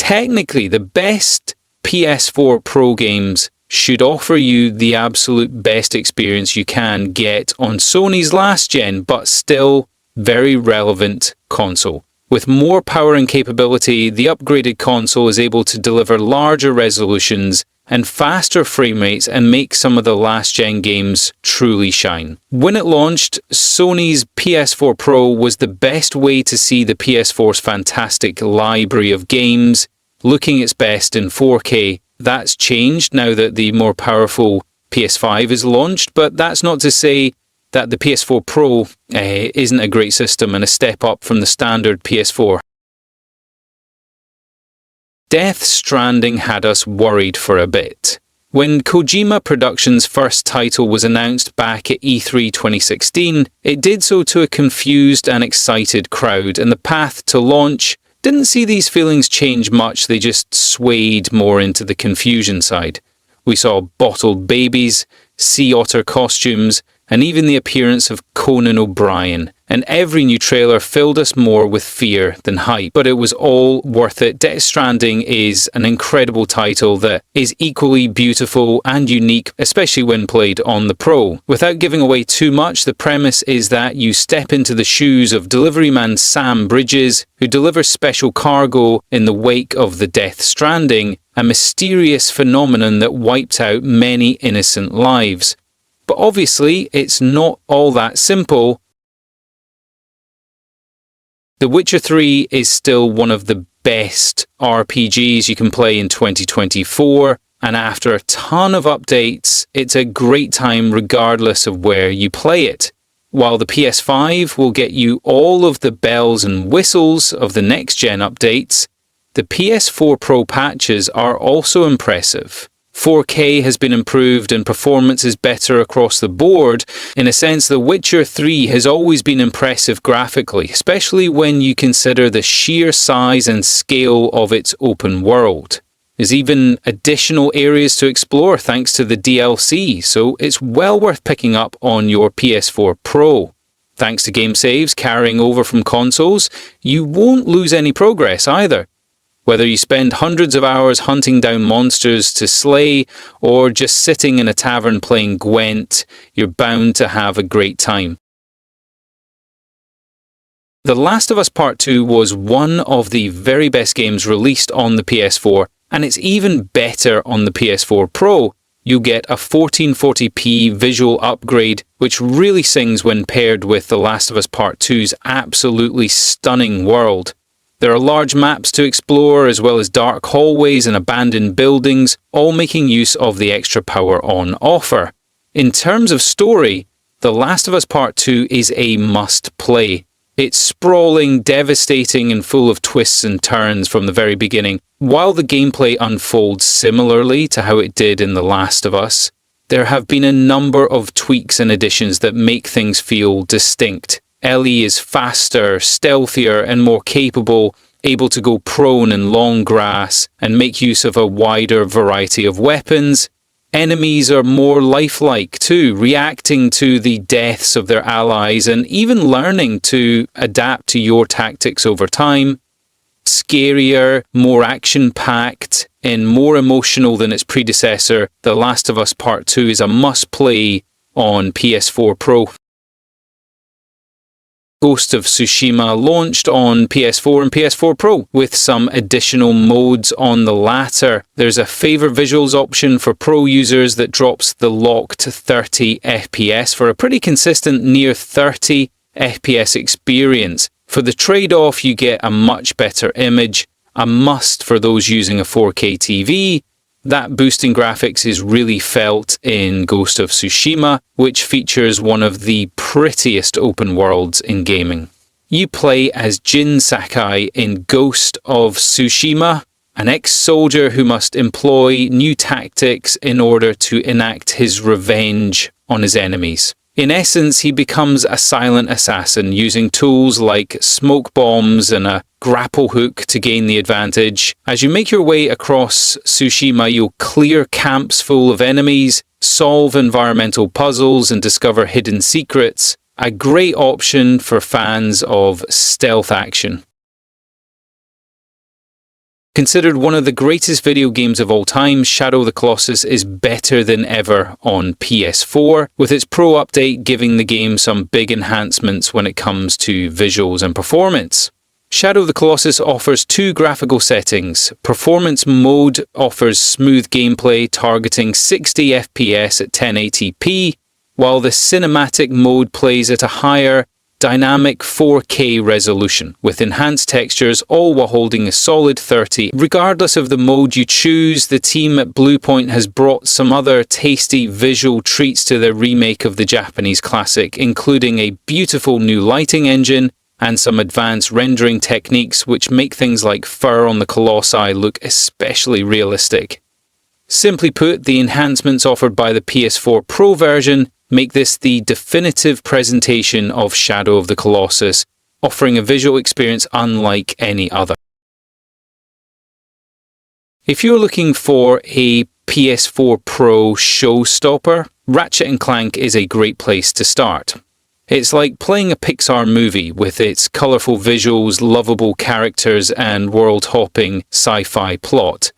technically, the best PS4 Pro games should offer you the absolute best experience you can get on Sony's last gen, but still very relevant console. With more power and capability, the upgraded console is able to deliver larger resolutions and faster frame rates and make some of the last-gen games truly shine. When it launched, Sony's PS4 Pro was the best way to see the PS4's fantastic library of games, looking its best in 4K. That's changed now that the more powerful PS5 is launched, but that's not to say that the PS4 Pro isn't a great system and a step up from the standard PS4. Death Stranding had us worried for a bit. When Kojima Productions' first title was announced back at E3 2016, it did so to a confused and excited crowd, and the path to launch didn't see these feelings change much, they just swayed more into the confusion side. We saw bottled babies, sea otter costumes, and even the appearance of Conan O'Brien, and every new trailer filled us more with fear than hype. But it was all worth it. Death Stranding is an incredible title that is equally beautiful and unique, especially when played on the Pro. Without giving away too much, the premise is that you step into the shoes of delivery man Sam Bridges, who delivers special cargo in the wake of the Death Stranding, a mysterious phenomenon that wiped out many innocent lives. But obviously, it's not all that simple. The Witcher 3 is still one of the best RPGs you can play in 2024, and after a ton of updates, it's a great time regardless of where you play it. While the PS5 will get you all of the bells and whistles of the next-gen updates, the PS4 Pro patches are also impressive. 4K has been improved and performance is better across the board. In a sense, The Witcher 3 has always been impressive graphically, especially when you consider the sheer size and scale of its open world. There's even additional areas to explore thanks to the DLC, so it's well worth picking up on your PS4 Pro. Thanks to game saves carrying over from consoles, you won't lose any progress either. Whether you spend hundreds of hours hunting down monsters to slay or just sitting in a tavern playing Gwent, you're bound to have a great time. The Last of Us Part 2 was one of the very best games released on the PS4, and it's even better on the PS4 Pro. You'll get a 1440p visual upgrade, which really sings when paired with The Last of Us Part 2's absolutely stunning world. There are large maps to explore, as well as dark hallways and abandoned buildings, all making use of the extra power on offer. In terms of story, The Last of Us Part 2 is a must-play. It's sprawling, devastating, and full of twists and turns from the very beginning. While the gameplay unfolds similarly to how it did in The Last of Us, there have been a number of tweaks and additions that make things feel distinct. Ellie is faster, stealthier, and more capable, able to go prone in long grass and make use of a wider variety of weapons. Enemies are more lifelike too, reacting to the deaths of their allies and even learning to adapt to your tactics over time. Scarier, more action-packed, and more emotional than its predecessor, The Last of Us Part 2 is a must-play on PS4 Pro. Ghost of Tsushima launched on PS4 and PS4 Pro, with some additional modes on the latter. There's a favour visuals option for Pro users that drops the lock to 30 FPS for a pretty consistent near 30 FPS experience. For the trade-off, you get a much better image, a must for those using a 4K TV. That boost in graphics is really felt in Ghost of Tsushima, which features one of the prettiest open worlds in gaming. You play as Jin Sakai in Ghost of Tsushima, an ex-soldier who must employ new tactics in order to enact his revenge on his enemies. In essence, he becomes a silent assassin using tools like smoke bombs and a grapple hook to gain the advantage. As you make your way across Tsushima, you'll clear camps full of enemies, solve environmental puzzles, and discover hidden secrets. A great option for fans of stealth action. Considered one of the greatest video games of all time, Shadow of the Colossus is better than ever on PS4, with its Pro update giving the game some big enhancements when it comes to visuals and performance. Shadow of the Colossus offers two graphical settings. Performance mode offers smooth gameplay targeting 60 FPS at 1080p, while the cinematic mode plays at a higher dynamic 4K resolution with enhanced textures, all while holding a solid 30. Regardless of the mode you choose, the team at Bluepoint has brought some other tasty visual treats to their remake of the Japanese classic, including a beautiful new lighting engine and some advanced rendering techniques which make things like fur on the Colossi look especially realistic. Simply put, the enhancements offered by the PS4 Pro version make this the definitive presentation of Shadow of the Colossus, offering a visual experience unlike any other. If you're looking for a PS4 Pro showstopper, Ratchet & Clank is a great place to start. It's like playing a Pixar movie with its colourful visuals, lovable characters and world-hopping sci-fi plot.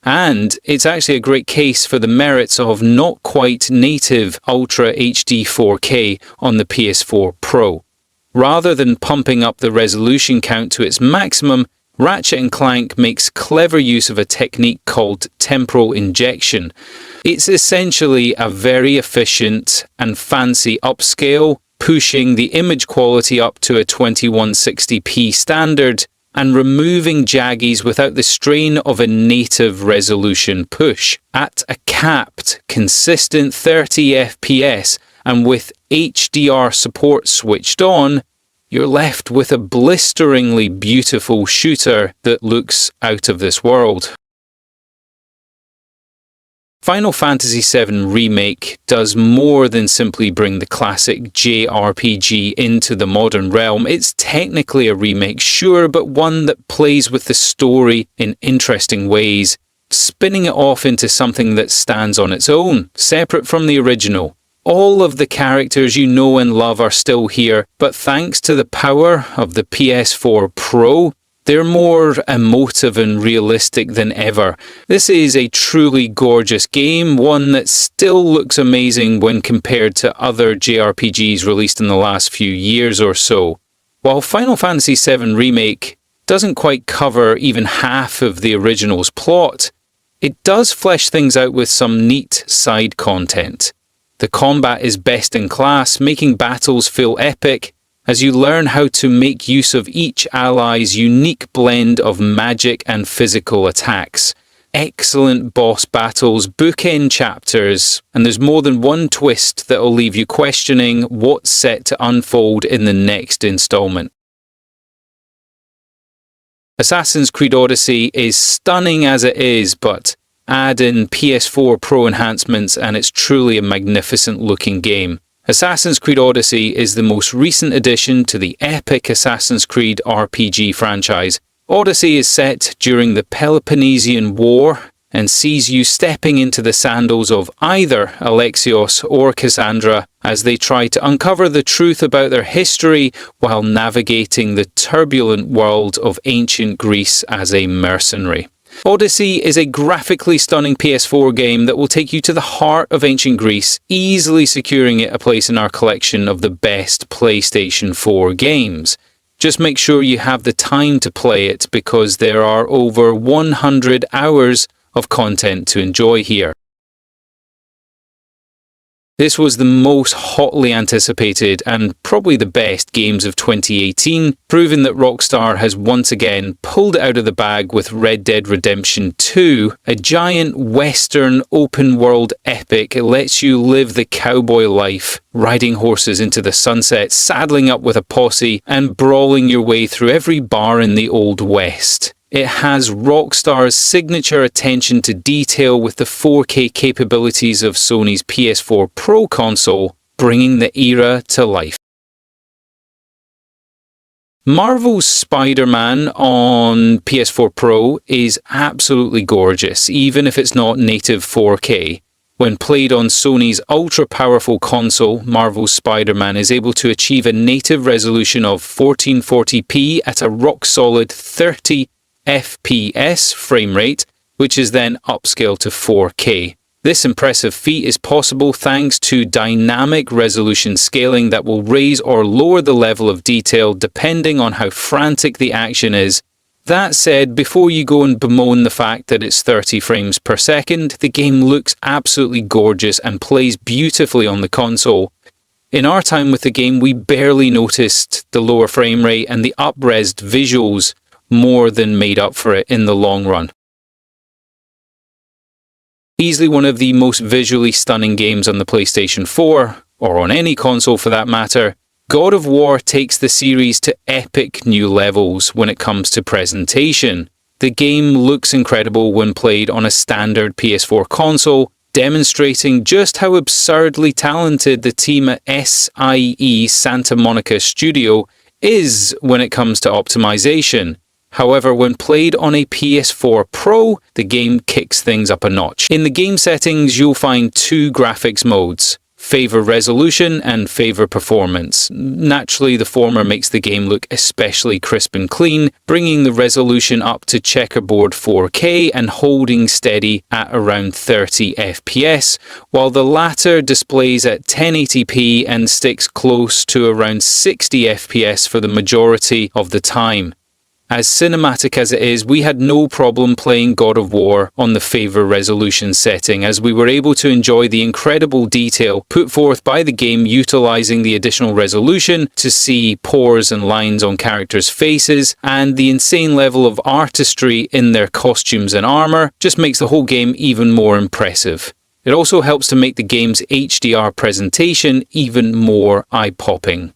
And it's actually a great case for the merits of not quite native Ultra HD 4K on the PS4 Pro. Rather than pumping up the resolution count to its maximum, Ratchet & Clank makes clever use of a technique called temporal injection. It's essentially a very efficient and fancy upscale, pushing the image quality up to a 2160p standard and removing jaggies without the strain of a native resolution push. At a capped, consistent 30 FPS and with HDR support switched on, you're left with a blisteringly beautiful shooter that looks out of this world. Final Fantasy VII Remake does more than simply bring the classic JRPG into the modern realm. It's technically a remake, sure, but one that plays with the story in interesting ways, spinning it off into something that stands on its own, separate from the original. All of the characters you know and love are still here, but thanks to the power of the PS4 Pro, they're more emotive and realistic than ever. This is a truly gorgeous game, one that still looks amazing when compared to other JRPGs released in the last few years or so. While Final Fantasy VII Remake doesn't quite cover even half of the original's plot, it does flesh things out with some neat side content. The combat is best in class, making battles feel epic, as you learn how to make use of each ally's unique blend of magic and physical attacks. Excellent boss battles, bookend chapters, and there's more than one twist that'll leave you questioning what's set to unfold in the next installment. Assassin's Creed Odyssey is stunning as it is, but add in PS4 Pro enhancements and it's truly a magnificent looking game. Assassin's Creed Odyssey is the most recent addition to the epic Assassin's Creed RPG franchise. Odyssey is set during the Peloponnesian War and sees you stepping into the sandals of either Alexios or Cassandra as they try to uncover the truth about their history while navigating the turbulent world of ancient Greece as a mercenary. Odyssey is a graphically stunning PS4 game that will take you to the heart of ancient Greece, easily securing it a place in our collection of the best PlayStation 4 games. Just make sure you have the time to play it because there are over 100 hours of content to enjoy here. This was the most hotly anticipated and probably the best games of 2018, proving that Rockstar has once again pulled it out of the bag with Red Dead Redemption 2, a giant western open-world epic. It lets you live the cowboy life, riding horses into the sunset, saddling up with a posse, and brawling your way through every bar in the Old West. It has Rockstar's signature attention to detail with the 4K capabilities of Sony's PS4 Pro console, bringing the era to life. Marvel's Spider-Man on PS4 Pro is absolutely gorgeous, even if it's not native 4K. When played on Sony's ultra-powerful console, Marvel's Spider-Man is able to achieve a native resolution of 1440p at a rock-solid 30 FPS frame rate, which is then upscaled to 4K. This impressive feat is possible thanks to dynamic resolution scaling that will raise or lower the level of detail depending on how frantic the action is. That said, before you go and bemoan the fact that it's 30 frames per second, the game looks absolutely gorgeous and plays beautifully on the console. In our time with the game, we barely noticed the lower frame rate, and the up-resed visuals more than made up for it in the long run. Easily one of the most visually stunning games on the PlayStation 4, or on any console for that matter, God of War takes the series to epic new levels when it comes to presentation. The game looks incredible when played on a standard PS4 console, demonstrating just how absurdly talented the team at SIE Santa Monica Studio is when it comes to optimization. However, when played on a PS4 Pro, the game kicks things up a notch. In the game settings, you'll find two graphics modes: favor resolution and favor performance. Naturally, the former makes the game look especially crisp and clean, bringing the resolution up to checkerboard 4K and holding steady at around 30 FPS, while the latter displays at 1080p and sticks close to around 60 FPS for the majority of the time. As cinematic as it is, we had no problem playing God of War on the favor resolution setting, as we were able to enjoy the incredible detail put forth by the game utilizing the additional resolution to see pores and lines on characters' faces, and the insane level of artistry in their costumes and armor just makes the whole game even more impressive. It also helps to make the game's HDR presentation even more eye-popping.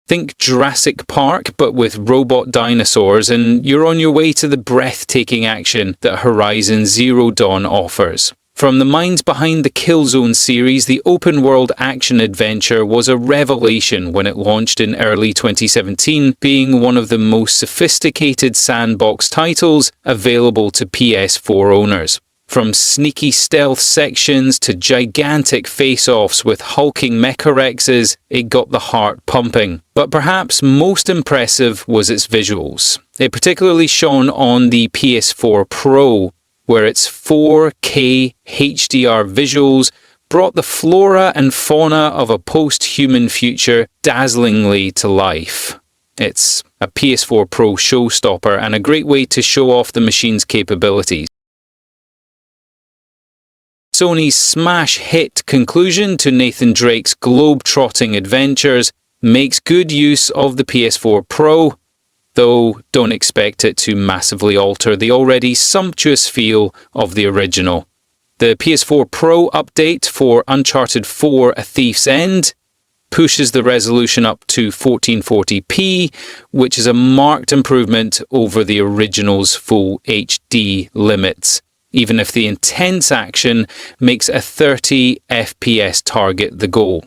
Think Jurassic Park, but with robot dinosaurs, and you're on your way to the breathtaking action that Horizon Zero Dawn offers. From the minds behind the Killzone series, the open-world action-adventure was a revelation when it launched in early 2017, being one of the most sophisticated sandbox titles available to PS4 owners. From sneaky stealth sections to gigantic face-offs with hulking Mecharexes, it got the heart pumping. But perhaps most impressive was its visuals. It particularly shone on the PS4 Pro, where its 4K HDR visuals brought the flora and fauna of a post-human future dazzlingly to life. It's a PS4 Pro showstopper and a great way to show off the machine's capabilities. Sony's smash hit conclusion to Nathan Drake's globe-trotting adventures makes good use of the PS4 Pro, though don't expect it to massively alter the already sumptuous feel of the original. The PS4 Pro update for Uncharted 4: A Thief's End pushes the resolution up to 1440p, which is a marked improvement over the original's full HD limits, even if the intense action makes a 30 FPS target the goal.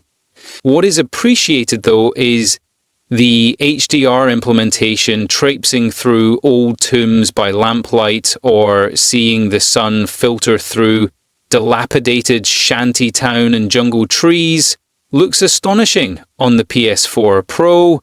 What is appreciated though is the HDR implementation traipsing through old tombs by lamplight or seeing the sun filter through dilapidated shantytown and jungle trees looks astonishing on the PS4 Pro,